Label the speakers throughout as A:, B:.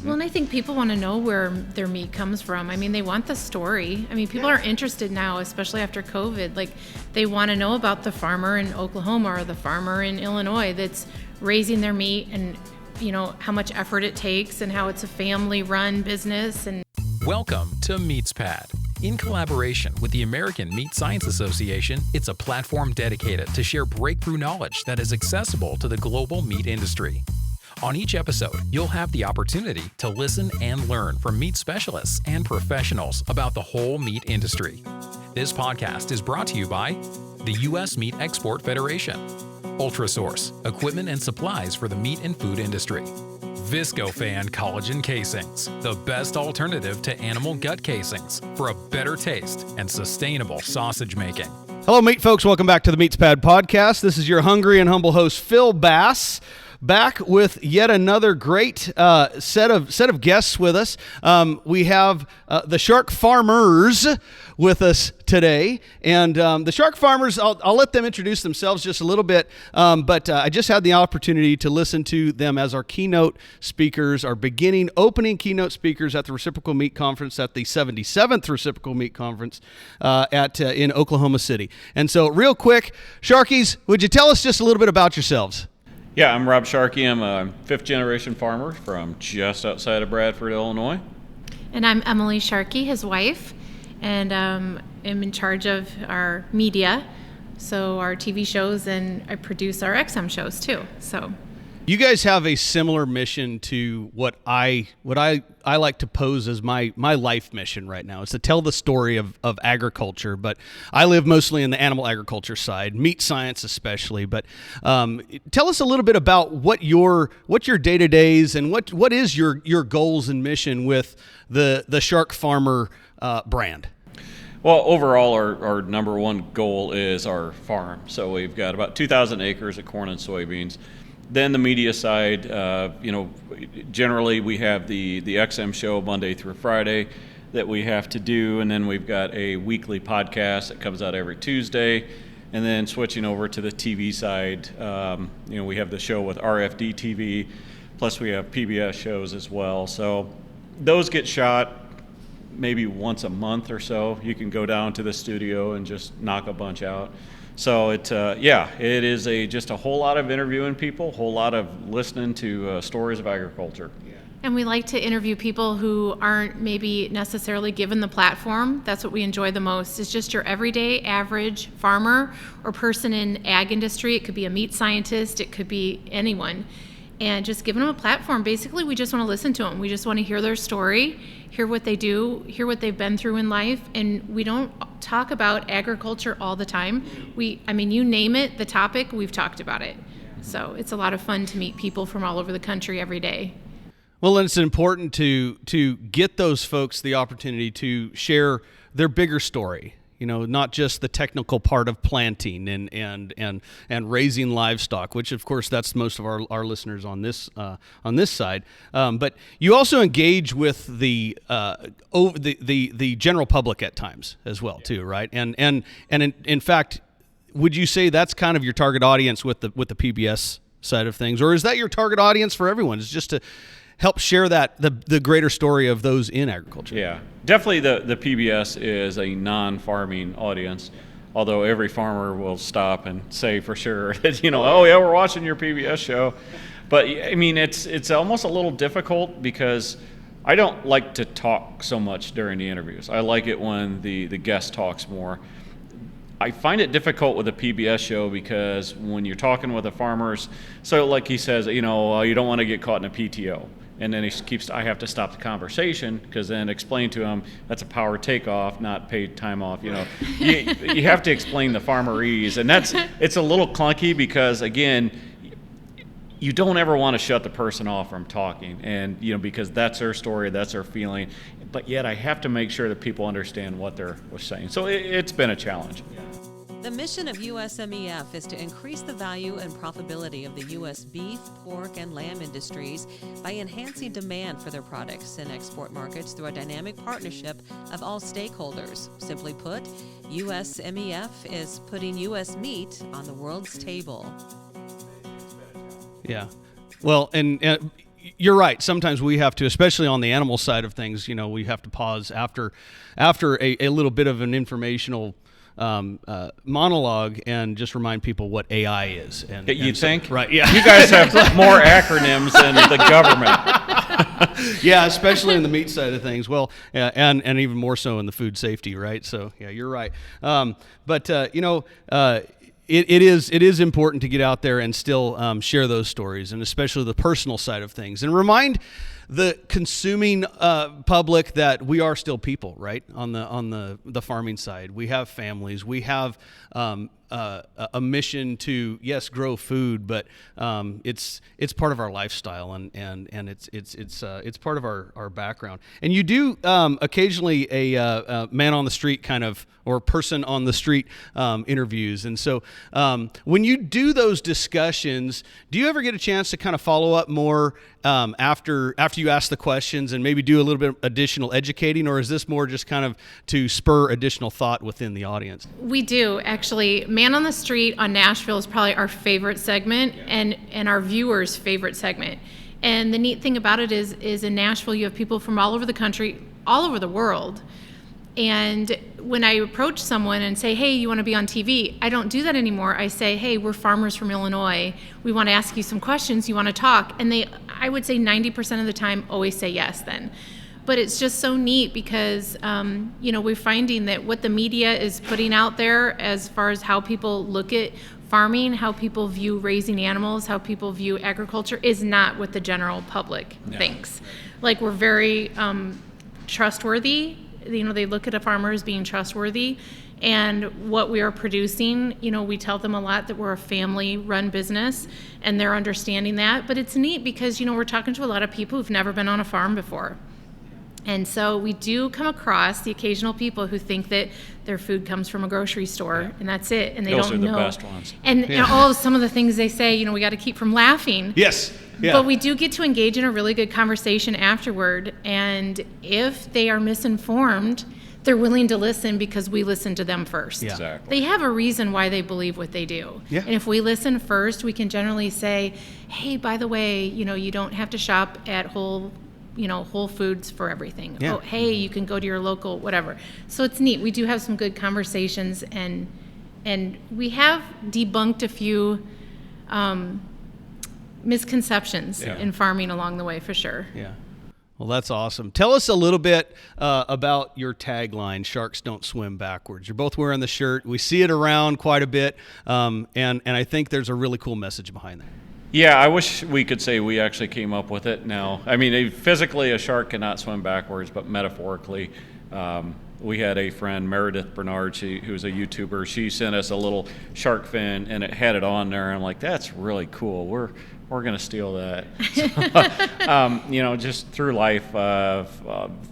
A: Well, and I think people want to know where their meat comes from. I mean, they want the story. I mean, people are interested now, especially after COVID. Like, they want to know about the farmer in Oklahoma or the farmer in Illinois that's raising their meat, and, you know, how much effort it takes and how it's a family-run business. And
B: welcome to MeatsPad. In collaboration with the American Meat Science Association, it's a platform dedicated to share breakthrough knowledge that is accessible to the global meat industry. On each episode, you'll have the opportunity to listen and learn from meat specialists and professionals about the whole meat industry. This podcast is brought to you by the U.S. Meat Export Federation, Ultrasource, equipment and supplies for the meat and food industry, Viscofan collagen casings, the best alternative to animal gut casings for a better taste and sustainable sausage making.
C: Hello, meat folks. Welcome back to the MeatsPad podcast. This is your hungry and humble host, Phil Bass, back with yet another great set of guests with us. We have the shark farmers with us today, and the shark farmers, I'll let them introduce themselves just a little bit, but I just had the opportunity to listen to them as our keynote speakers, our opening keynote speakers at the Reciprocal Meat Conference, at the 77th Reciprocal Meat Conference in Oklahoma City. And so real quick, Sharkies, would you tell us just a little bit about yourselves?
D: Yeah, I'm Rob Sharkey. I'm a fifth-generation farmer from just outside of Bradford, Illinois.
A: And I'm Emily Sharkey, his wife, and am in charge of our media, so our TV shows, and I produce our XM shows too. So,
C: you guys have a similar mission to what I like to pose as my life mission right now. It's to tell the story of agriculture, but I live mostly in the animal agriculture side, meat science especially. But tell us a little bit about what your day-to-days and what is your goals and mission with the Shark Farmer brand.
D: Well, overall, our number one goal is our farm. So we've got about 2,000 acres of corn and soybeans. Then the media side, generally we have the XM show Monday through Friday that we have to do, and then we've got a weekly podcast that comes out every Tuesday. And then switching over to the TV side, we have the show with RFD TV, plus we have PBS shows as well. So those get shot maybe once a month or so. You can go down to the studio and just knock a bunch out. So it is just a whole lot of interviewing people, a whole lot of listening to stories of agriculture.
A: and we like to interview people who aren't maybe necessarily given the platform. That's what we enjoy the most. It's just your everyday average farmer or person in ag industry. It could be a meat scientist, it could be anyone. And just giving them a platform. Basically, we just want to listen to them. We just want to hear their story, hear what they do, hear what they've been through in life. And we don't talk about agriculture all the time. You name it, the topic, we've talked about it. So it's a lot of fun to meet people from all over the country every day.
C: Well, and it's important to get those folks the opportunity to share their bigger story. You know, not just the technical part of planting and raising livestock, which of course that's most of our listeners on this side. But you also engage with the general public at times as well too, right? And in fact, would you say that's kind of your target audience with the PBS side of things, or is that your target audience for everyone? It's just to help share that the greater story of those in agriculture.
D: Yeah, definitely the PBS is a non-farming audience, although every farmer will stop and say for sure that, oh yeah, we're watching your PBS show. But I mean, it's almost a little difficult because I don't like to talk so much during the interviews. I like it when the guest talks more. I find it difficult with a PBS show because when you're talking with the farmers, so like he says, you don't want to get caught in a PTO. And then I have to stop the conversation because then explain to him that's a power takeoff, not paid time off. You have to explain the farmerese, and it's a little clunky because again, you don't ever want to shut the person off from talking, and because that's their story, that's their feeling. But yet, I have to make sure that people understand what they're saying. So it's been a challenge.
E: The mission of USMEF is to increase the value and profitability of the U.S. beef, pork, and lamb industries by enhancing demand for their products in export markets through a dynamic partnership of all stakeholders. Simply put, USMEF is putting U.S. meat on the world's table.
C: Yeah. Well, and you're right. Sometimes we have to, especially on the animal side of things, we have to pause after a little bit of an informational monologue and just remind people what AI is.
D: You think?
C: Right, yeah.
D: You guys have more acronyms than the government.
C: Yeah, especially in the meat side of things. Well, and even more so in the food safety, right? So, yeah, you're right. It is important to get out there and still share those stories, and especially the personal side of things, and remind the consuming public that we are still people, right? On the farming side, we have families, we have a mission to, yes, grow food, but it's part of our lifestyle, and it's part of our background. And you do occasionally a man on the street kind of, or person on the street interviews. And so when you do those discussions, do you ever get a chance to kind of follow up more after you ask the questions and maybe do a little bit of additional educating, or is this more just kind of to spur additional thought within the audience?
A: We do, actually. Man on the Street on Nashville is probably our favorite segment, and our viewers' favorite segment. And the neat thing about it is in Nashville, you have people from all over the country, all over the world. And when I approach someone and say, hey, you want to be on TV? I don't do that anymore. I say, hey, we're farmers from Illinois. We want to ask you some questions. You want to talk? And they, I would say 90% of the time, always say yes then. But it's just so neat because, we're finding that what the media is putting out there as far as how people look at farming, how people view raising animals, how people view agriculture is not what the general public thinks. Like, we're very trustworthy. They look at a farmer as being trustworthy, and what we are producing, we tell them a lot that we're a family-run business, and they're understanding that. But it's neat because, we're talking to a lot of people who've never been on a farm before. And so we do come across the occasional people who think that their food comes from a grocery store, and that's it, and they
D: Those
A: don't know.
D: Those are the best ones.
A: And some of the things they say, we got to keep from laughing.
C: Yes. Yeah.
A: But we do get to engage in a really good conversation afterward, and if they are misinformed, they're willing to listen because we listen to them first.
C: Yeah.
D: Exactly.
A: They have a reason why they believe what they do.
C: Yeah.
A: And if we listen first, we can generally say, hey, by the way, you don't have to shop at Whole Foods for everything.
C: Yeah.
A: Oh, hey, you can go to your local whatever. So it's neat. We do have some good conversations, and we have debunked a few misconceptions in farming along the way, for sure.
C: Yeah. Well, that's awesome. Tell us a little bit about your tagline, Sharks Don't Swim Backwards. You're both wearing the shirt. We see it around quite a bit, and I think there's a really cool message behind that.
D: Yeah, I wish we could say we actually came up with it now. I mean, physically a shark cannot swim backwards, but metaphorically, we had a friend, Meredith Bernard, who's a YouTuber. She sent us a little shark fin, and it had it on there. And I'm like, that's really cool. We're going to steal that. So, just through life,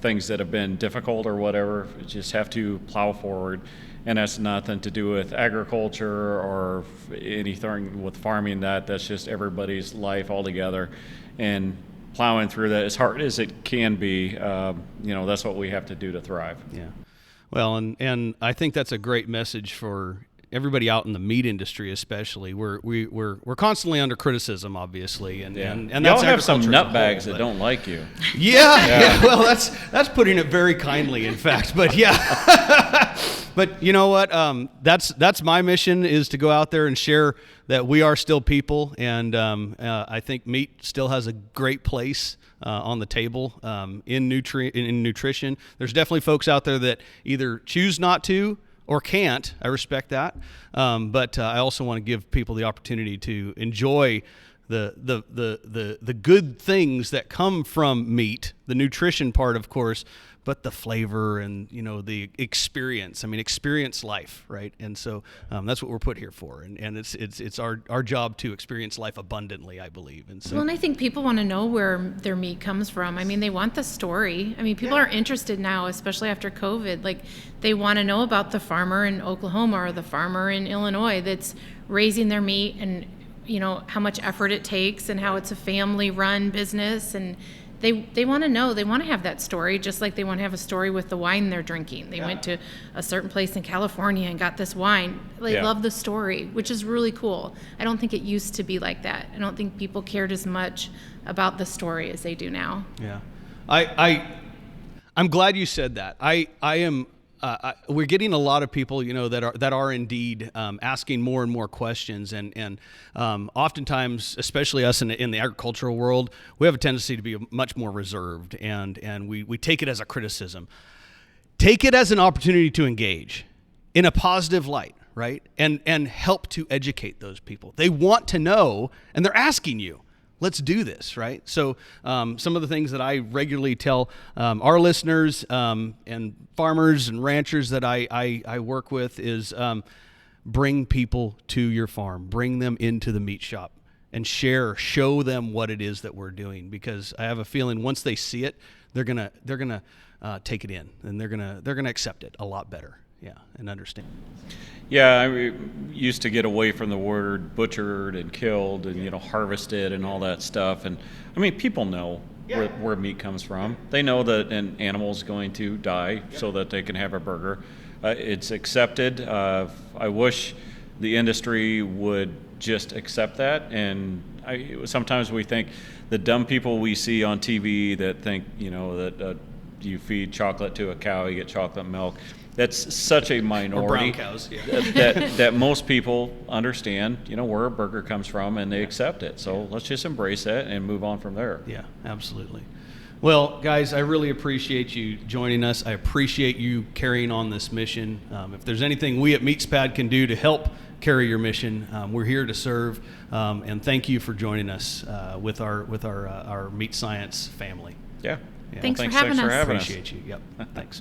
D: things that have been difficult or whatever, just have to plow forward. And that's nothing to do with agriculture or anything with farming. That's just everybody's life altogether. And plowing through that as hard as it can be, that's what we have to do to thrive.
C: Yeah. Well, and I think that's a great message for everybody out in the meat industry, especially. We're constantly under criticism, and
D: y'all
C: that's
D: have some
C: agriculture as a
D: nutbags
C: whole,
D: that don't like you.
C: Yeah. Well, that's putting it very kindly, in fact. But yeah. But you know what? That's my mission, is to go out there and share that we are still people, and I think meat still has a great place on the table in nutrition. There's definitely folks out there that either choose not to or can't. I respect that, but I also want to give people the opportunity to enjoy the good things that come from meat, the nutrition part, of course, but the flavor and the experience. I mean, experience life, right? And so that's what we're put here for, and it's our job to experience life abundantly, I believe. And so,
A: well, and I think people want to know where their meat comes from. I mean, they want the story. I mean, people are interested now, especially after COVID. Like, they want to know about the farmer in Oklahoma or the farmer in Illinois that's raising their meat, and how much effort it takes, and how it's a family-run business, and they want to know, they want to have that story, just like they want to have a story with the wine they're drinking. They went to a certain place in California and got this wine. They love the story, which is really cool. I don't think it used to be like that. I don't think people cared as much about the story as they do now.
C: Yeah. I'm glad you said that. We're getting a lot of people, that are indeed asking more and more questions, and oftentimes, especially us in the agricultural world, we have a tendency to be much more reserved, and we take it as a criticism. Take it as an opportunity to engage in a positive light, right? And help to educate those people. They want to know, and they're asking you. Let's do this, right? So some of the things that I regularly tell our listeners and farmers and ranchers that I work with is bring people to your farm, bring them into the meat shop, and show them what it is that we're doing. Because I have a feeling once they see it, they're gonna take it in, and they're gonna accept it a lot better. Yeah, and understand.
D: Yeah, I used to get away from the word butchered and killed and harvested and all that stuff. And I mean, people know where meat comes from. They know that an animal's going to die so that they can have a burger. It's accepted. I wish the industry would just accept that. And sometimes we think the dumb people we see on TV that think that you feed chocolate to a cow, you get chocolate milk. That's such a minority.
C: Or brown cows, yeah.
D: that most people understand, where a burger comes from, and they accept it. So let's just embrace that and move on from there.
C: Yeah, absolutely. Well, guys, I really appreciate you joining us. I appreciate you carrying on this mission. If there's anything we at MeatsPad can do to help carry your mission, we're here to serve. And thank you for joining us with our meat science family.
D: Yeah.
A: Thanks for having us.
C: Appreciate you. Yep. Thanks.